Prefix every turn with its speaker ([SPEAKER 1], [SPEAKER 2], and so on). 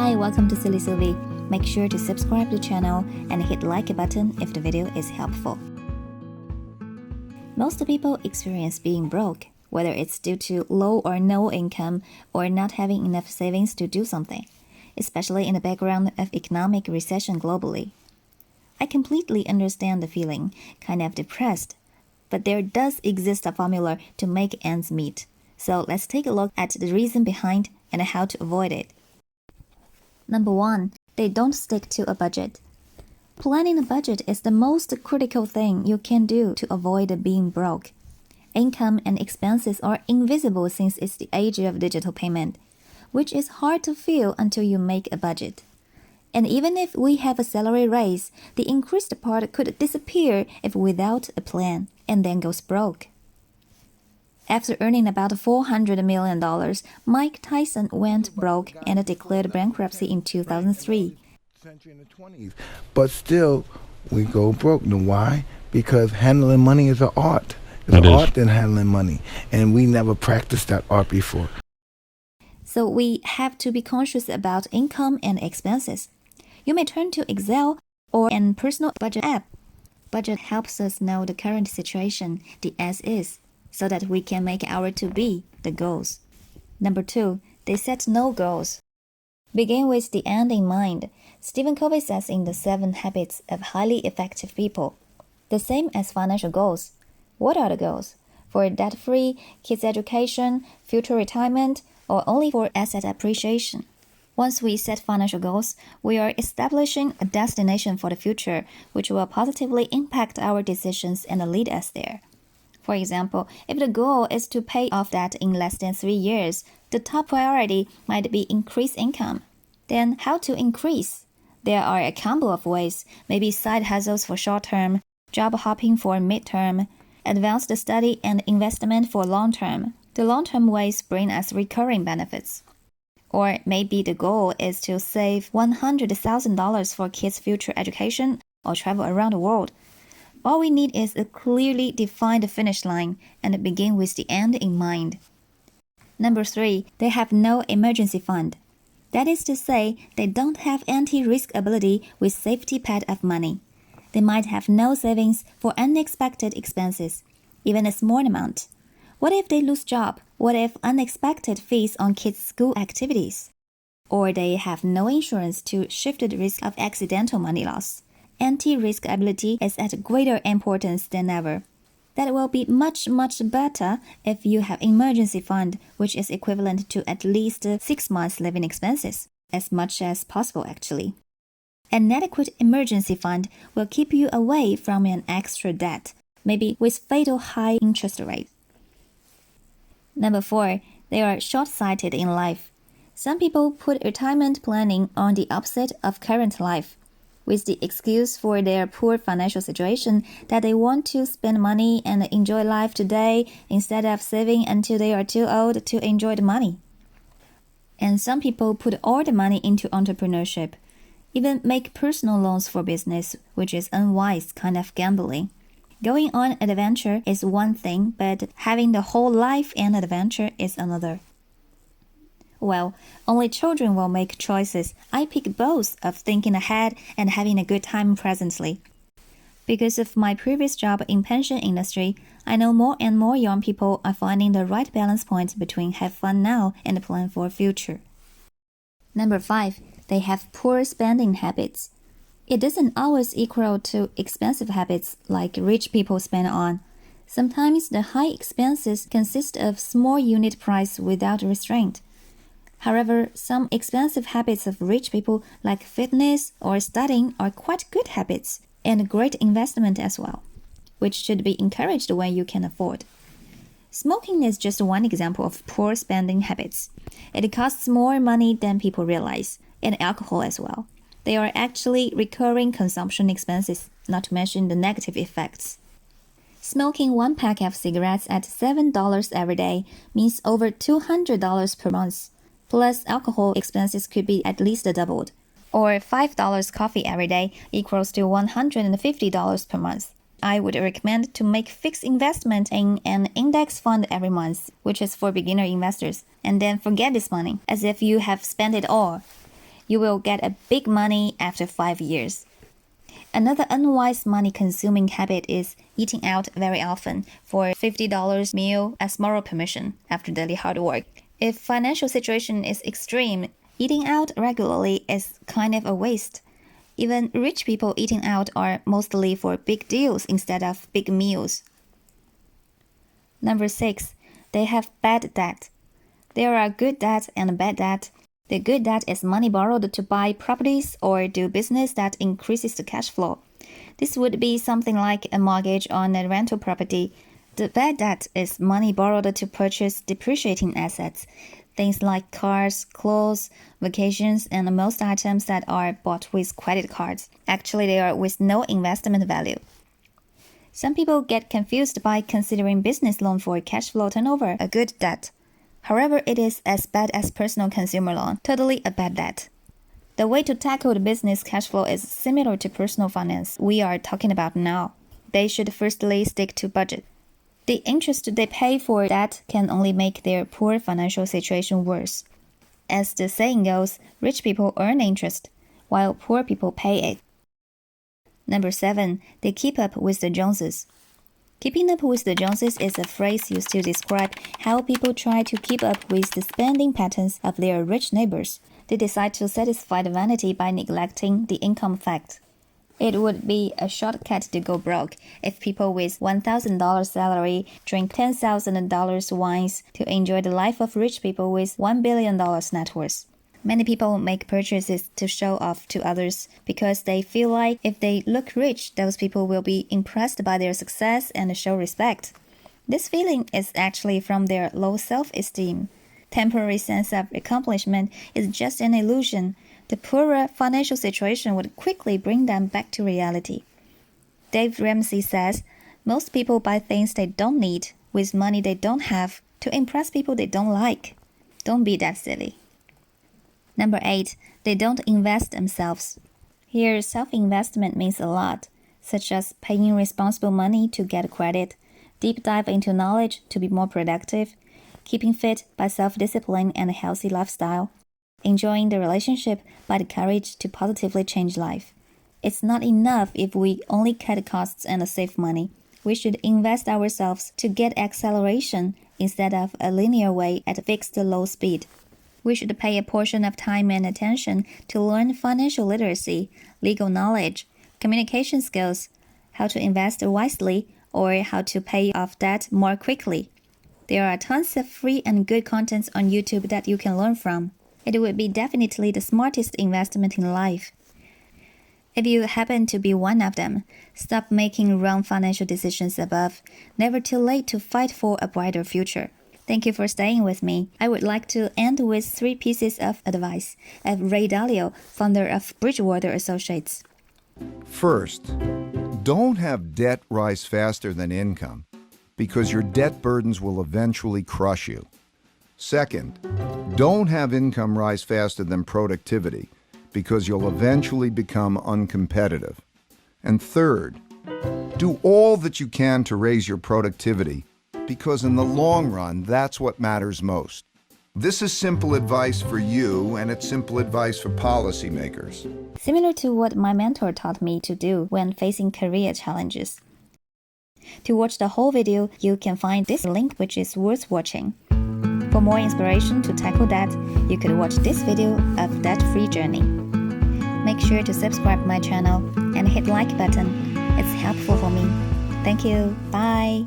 [SPEAKER 1] Hi, welcome to Silly Sylvie. Make sure to subscribe to the channel and hit like button if the video is helpful. Most people experience being broke, whether it's due to low or no income or not having enough savings to do something, especially in the background of economic recession globally. I completely understand the feeling, kind of depressed, but there does exist a formula to make ends meet. So let's take a look at the reason behind and how to avoid it. Number 1, they don't stick to a budget. Planning a budget is the most critical thing you can do to avoid being broke. Income and expenses are invisible since it's the age of digital payment, which is hard to feel until you make a budget. And even if we have a salary raise, the increased part could disappear if without a plan, and then goes broke. After earning about $400 million, Mike Tyson went broke and declared bankruptcy in 2003.
[SPEAKER 2] But still, we go broke. And why? Because handling money is an art. It's an art than handling money. And we never practiced that art before.
[SPEAKER 1] So we have to be conscious about income and expenses. You may turn to Excel or an personal budget app. Budget helps us know the current situation, the as-is, so that we can make our to-be, the goals. Number 2, they set no goals. Begin with the end in mind. Stephen Covey says in The 7 Habits of Highly Effective People, the same as financial goals. What are the goals? For debt-free, kids' education, future retirement, or only for asset appreciation? Once we set financial goals, we are establishing a destination for the future, which will positively impact our decisions and lead us there. For example, if the goal is to pay off debt in less than 3 years, the top priority might be increase income. Then how to increase? There are a combo of ways, maybe side hustles for short term, job hopping for mid-term, advanced study and investment for long term. The long-term ways bring us recurring benefits. Or maybe the goal is to save $100,000 for kids' future education or travel around the world. All we need is a clearly defined finish line and begin with the end in mind. Number 3, they have no emergency fund. That is to say, they don't have anti-risk ability with safety pad of money. They might have no savings for unexpected expenses, even a small amount. What if they lose job? What if unexpected fees on kids' school activities? Or they have no insurance to shift the risk of accidental money loss. Anti-risk ability is at greater importance than ever. That will be much better if you have emergency fund, which is equivalent to at least 6 months living expenses, as much as possible actually. An adequate emergency fund will keep you away from an extra debt, maybe with fatal high interest rate. Number 4, they are short-sighted in life. Some people put retirement planning on the opposite of current life, with the excuse for their poor financial situation that they want to spend money and enjoy life today instead of saving until they are too old to enjoy the money. And some people put all the money into entrepreneurship, even make personal loans for business, which is unwise kind of gambling. Going on an adventure is one thing, but having the whole life an adventure is another. Well, only children will make choices. I pick both of thinking ahead and having a good time presently. Because of my previous job in pension industry, I know more and more young people are finding the right balance point between have fun now and plan for future. Number 5, they have poor spending habits. It doesn't always equal to expensive habits like rich people spend on. Sometimes the high expenses consist of small unit price without restraint. However, some expensive habits of rich people like fitness or studying are quite good habits and great investment as well, which should be encouraged when you can afford. Smoking is just one example of poor spending habits. It costs more money than people realize, and alcohol as well. They are actually recurring consumption expenses, not to mention the negative effects. Smoking 1 pack of cigarettes at $7 every day means over $200 per month. Plus alcohol expenses could be at least doubled. Or $5 coffee every day equals to $150 per month. I would recommend to make fixed investment in an index fund every month, which is for beginner investors, and then forget this money as if you have spent it all. You will get a big money after 5 years. Another unwise money-consuming habit is eating out very often for $50 meal as moral permission after daily hard work. If financial situation is extreme, eating out regularly is kind of a waste. Even rich people eating out are mostly for big deals instead of big meals. Number 6, they have bad debt. There are good debt and bad debt. The good debt is money borrowed to buy properties or do business that increases the cash flow. This would be something like a mortgage on a rental property. The bad debt is money borrowed to purchase depreciating assets, things like cars, clothes, vacations, and most items that are bought with credit cards. Actually, they are with no investment value. Some people get confused by considering business loan for cash flow turnover a good debt. However, it is as bad as personal consumer loan, totally a bad debt. The way to tackle the business cash flow is similar to personal finance we are talking about now. They should firstly stick to budget. The interest they pay for that can only make their poor financial situation worse. As the saying goes, rich people earn interest, while poor people pay it. Number 7, they keep up with the Joneses. Keeping up with the Joneses is a phrase used to describe how people try to keep up with the spending patterns of their rich neighbors. They decide to satisfy the vanity by neglecting the income fact. It would be a shortcut to go broke if people with $1,000 salary drink $10,000 wines to enjoy the life of rich people with $1 billion net worth. Many people make purchases to show off to others because they feel like if they look rich, those people will be impressed by their success and show respect. This feeling is actually from their low self-esteem. Temporary sense of accomplishment is just an illusion. The poorer financial situation would quickly bring them back to reality. Dave Ramsey says, most people buy things they don't need with money they don't have to impress people they don't like. Don't be that silly. Number 8, they don't invest themselves. Here, self-investment means a lot, such as paying responsible money to get credit, deep dive into knowledge to be more productive, keeping fit by self-discipline and a healthy lifestyle, enjoying the relationship by the courage to positively change life. It's not enough if we only cut costs and save money. We should invest ourselves to get acceleration instead of a linear way at a fixed low speed. We should pay a portion of time and attention to learn financial literacy, legal knowledge, communication skills, how to invest wisely, or how to pay off debt more quickly. There are tons of free and good contents on YouTube that you can learn from. It would be definitely the smartest investment in life. If you happen to be one of them, stop making wrong financial decisions above. Never too late to fight for a brighter future. Thank you for staying with me. I would like to end with 3 pieces of advice of Ray Dalio, founder of Bridgewater Associates.
[SPEAKER 3] First, don't have debt rise faster than income because your debt burdens will eventually crush you. Second, don't have income rise faster than productivity because you'll eventually become uncompetitive. And third, do all that you can to raise your productivity because in the long run, that's what matters most. This is simple advice for you, and it's simple advice for policymakers.
[SPEAKER 1] Similar to what my mentor taught me to do when facing career challenges. To watch the whole video, you can find this link which is worth watching. For more inspiration to tackle debt, you could watch this video of Debt-Free Journey. Make sure to subscribe my channel and hit like button. It's helpful for me. Thank you. Bye.